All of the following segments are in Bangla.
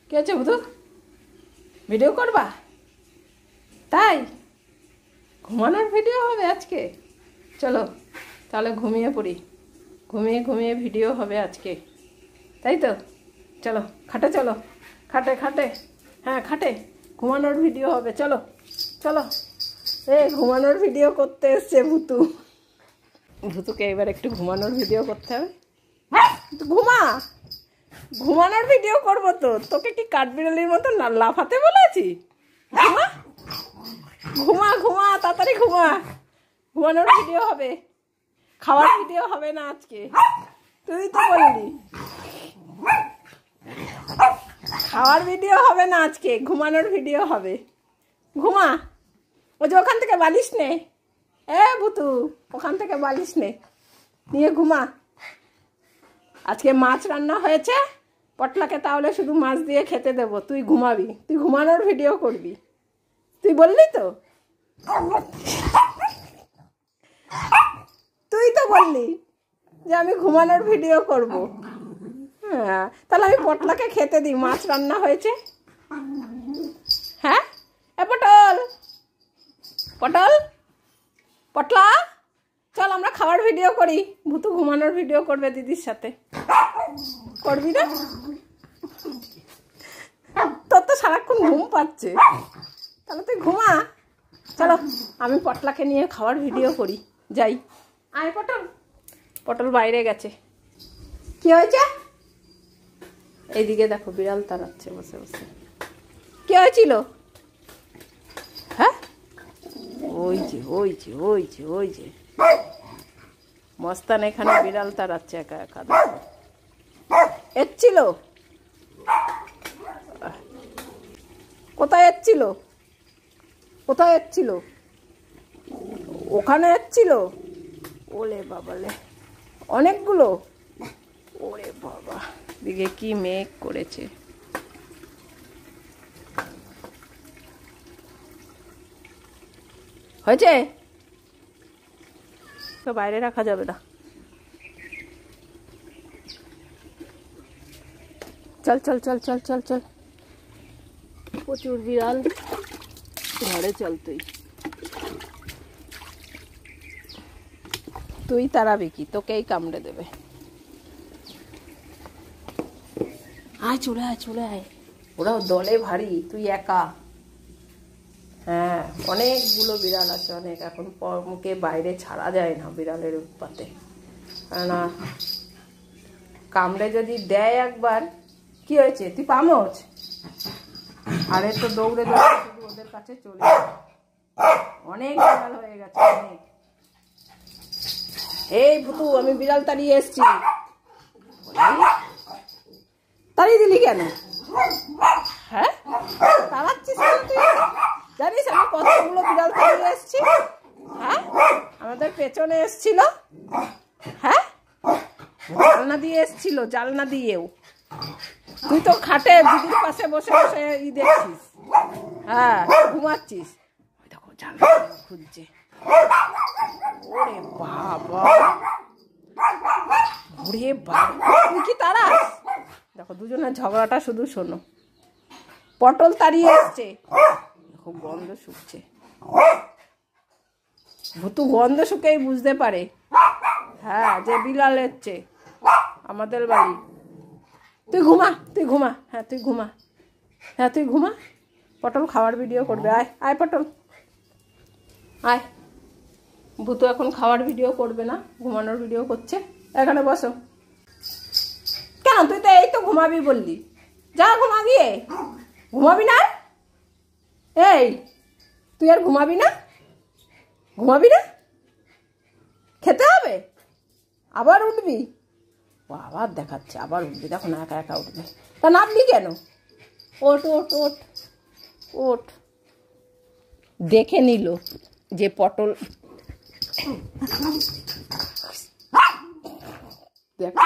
কি হচ্ছে বুধু? ভিডিও করবা? তাই ঘুমানোর ভিডিও হবে আজকে? চলো তাহলে ঘুমিয়ে পড়ি, ঘুমিয়ে ঘুমিয়ে ভিডিও হবে আজকে, তাই তো? চলো খাটে, চলো খাটে খাটে, হ্যাঁ খাটে ঘুমানোর ভিডিও হবে। চলো চলো, ঘুমানোর ভিডিও করতে এসছে ভুতু। ভুতুকে এবার একটু ঘুমানোর ভিডিও করতে হবে। ঘুমা, ঘুমানোর ভিডিও করবো তো। তোকে কি কাঠবিড়ালির মতো লাফাতে বলেছি? ঘুমা ঘুমা ঘুমা, তাড়াতাড়ি ঘুমা। ঘুমানোর ভিডিও হবে, খাওয়ার ভিডিও হবে না আজকে। তুই তো বললি খাওয়ার ভিডিও হবে না আজকে, ঘুমানোর ভিডিও হবে। ঘুমা। ওই যে ওখান থেকে বালিশ নে, ভুতু ওখান থেকে বালিশ নে, নিয়ে ঘুমা। আজকে মাছ রান্না হয়েছে, পটলাকে তাহলে শুধু মাছ দিয়ে খেতে দেবো। তুই ঘুমাবি, তুই ঘুমানোর ভিডিও করবি, তুই বললি তো। তুই তো বললি যে আমি ঘুমানোর ভিডিও করব। হ্যাঁ, তাহলে আমি পটলাকে খেতে দিই, মাছ রান্না হয়েছে। হ্যাঁ পটল, পটল পটলা, চল আমরা খাওয়ার ভিডিও করি। ভুতু ঘুমানোর ভিডিও করবে দিদির সাথে, করবি না? তোর তো সারাক্ষণ ঘুম পাচ্ছে, তাহলে তুই ঘুমা। চলো আমি পটলাকে নিয়ে খাওয়ার ভিডিও করি, যাই। আয় পটল। পটল বাইরে গেছে। কি হয়েছে? এইদিকে দেখো বিড়াল তাড়াচ্ছে বসে বসে। কি হয়েছিল? হ্যাঁ ওই যে ওই যে ওই যে ওই যে মস্তান এখানে বিড়াল তাড়াচ্ছে একা একা। এসছিল? কোথায় এসছিল? কোথায় এসছিল? ওখানে এসছিল? ওলে বাবালে, অনেকগুলো। ওরে বাবা, দিকে কি মেঘ করেছে। হয়েছে তো, বাইরে রাখা যাবে না। চল চল চল চল চল চল, প্রচুর বিড়াল, ঘরে চল। তুই তাড়াবি কি? তোকেই কামড়ে দেবে। আয় চলে আয় চলে আয়, ওরাও দলে ভারী, তুই একা। হ্যাঁ অনেকগুলো বিড়াল আছে, অনেক। এখন মুখে বাইরে ছাড়া যায় না বিড়ালের উৎপাতে, না কামড়ে যদি দেয় একবার। কি হয়েছে? তুই পামোচ? আরে তো দৌড়ে দৌড়ে শুধু ওদের কাছে চলে, অনেক বিড়াল হয়ে গেছে অনেক। এই ভুতু, আমি বিড়াল তাড়িয়ে এসছি। তাড়িয়ে দিলি কেন? হ্যাঁ তাড়াচ্ছিস কেন তুই? জানিস আমি কতগুলো বিড়াল তাড়িয়ে এসছি? হ্যাঁ আমাদের পেছনে এসছিল। হ্যাঁ জালনা দিয়ে এসছিল, জালনা দিয়েও। তুই তো খাটে দিদির পাশে বসে বসে দেখছিস। হ্যাঁ ঘুমাচ্ছিস। দেখো জালনা খুঁজছে। ওরে বাবা, ওরে বাবা, তুই কি তাড়াস? দেখো দুজনের ঝগড়াটা শুধু শোনো। পটল তাড়িয়ে এসছে, দেখো গন্ধ শুকছে। ভুতু গন্ধ শুকেই বুঝতে পারে হ্যাঁ যে বিড়াল এসছে আমাদের বাড়ি। তুই ঘুমা, তুই ঘুমা, হ্যাঁ তুই ঘুমা, হ্যাঁ তুই ঘুমা। পটল খাওয়ার ভিডিও করবে, আয় আয় পটল আয়। ভুতু এখন খাওয়ার ভিডিও করবে না, ঘুমানোর ভিডিও করছে। এখানে বসো। কেন? তুই তো এই তো ঘুমাবি বললি, যা ঘুমা গিয়ে। ঘুমাবি না? এই তুই আর ঘুমাবি না? ঘুমাবি না? খেতে হবে? আবার উঠবি? আবার দেখাচ্ছে, আবার উঠবি। দেখো না একা একা উঠবে। তা নামবি কেন? ওঠ ওঠ ওঠ ওঠ। দেখে নিল যে পটল, দেখো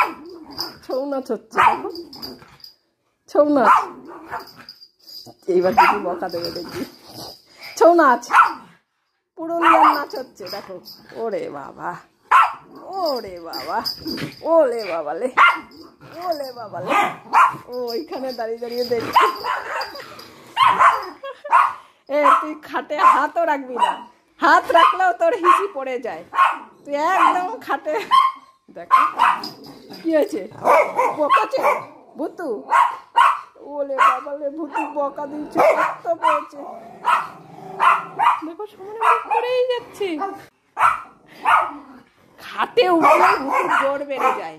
ছৌ নাচ হচ্ছে, দেখো ছৌ নাচ। এইবার যদি বকা দেবে দেখবি। ছৌ নাচ, পুরুলিয়ার নাচ হচ্ছে, দেখো। ওরে বাবা, ওরে বাবা, ওলে বাবা লে, ওলে বাবা, ও ওইখানে দাঁড়িয়ে দাঁড়িয়ে দেখছি। তুই খাটে হাতও রাখবি না, হাত রাখলেও তোর হিসি পড়ে যায়। তুই একদম খাটে, দেখো কি হয়েছে, বকাছে ভুতু। ওলে বাবা লে, ভুতু বকা দিচ্ছে, কত পেয়েছে দেখো, সামনে মুখ করেই যাচ্ছে। খাটে উঠলে ভুতুর জোর বেড়ে যায়।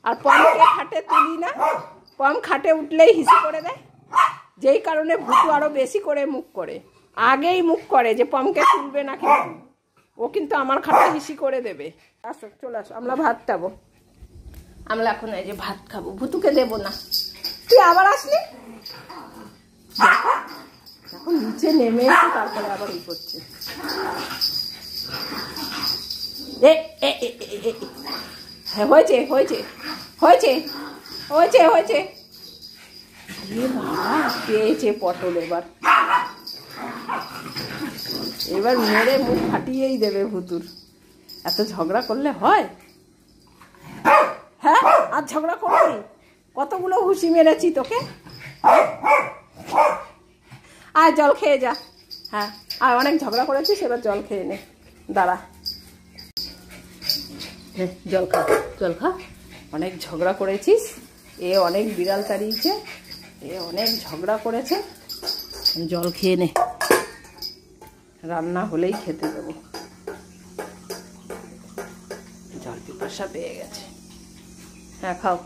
আর পমকে খাটে তুলি না, পম খাটে উঠলেই হিসি করে দেয়, যেই কারণে ভুতু আরো বেশি করে মুখ করে, আগেই মুখ করে যে পমকে তুলবে না। কিন্তু ও কিন্তু আমার খাটে হিসি করে দেবে। আসো, চলে আসো, আমরা ভাত খাবো। আমরা এখন এই যে ভাত খাবো, ভুতুকে দেবো না। তুই আবার আসলি, এখন নিচে নেমে এসে তারপরে আবার ই করছে। হ্যাঁ, হয়েছে হয়েছে হয়েছে হয়েছে হয়েছে। বাবা পেয়েছে পটল, এবার মেরে মুখ ফাটিয়েই দেবে ভুতুর। এত ঝগড়া করলে হয়? হ্যাঁ, আর ঝগড়া করবি? কতগুলো হুঁশি মেরেছি তোকে। আর জল খেয়ে যা। হ্যাঁ, আর অনেক ঝগড়া করেছিস, এবার জল খেয়ে নে। দাঁড়া, জল খা, জল খা। অনেক ঝগড়া করেছিস, এ অনেক বিড়াল তাড়িয়েছে, এ অনেক ঝগড়া করেছে। জল খেয়ে নে, রান্না হলেই খেতে দেবো। জল পিপাসা পেয়ে গেছে। হ্যাঁ, খাও।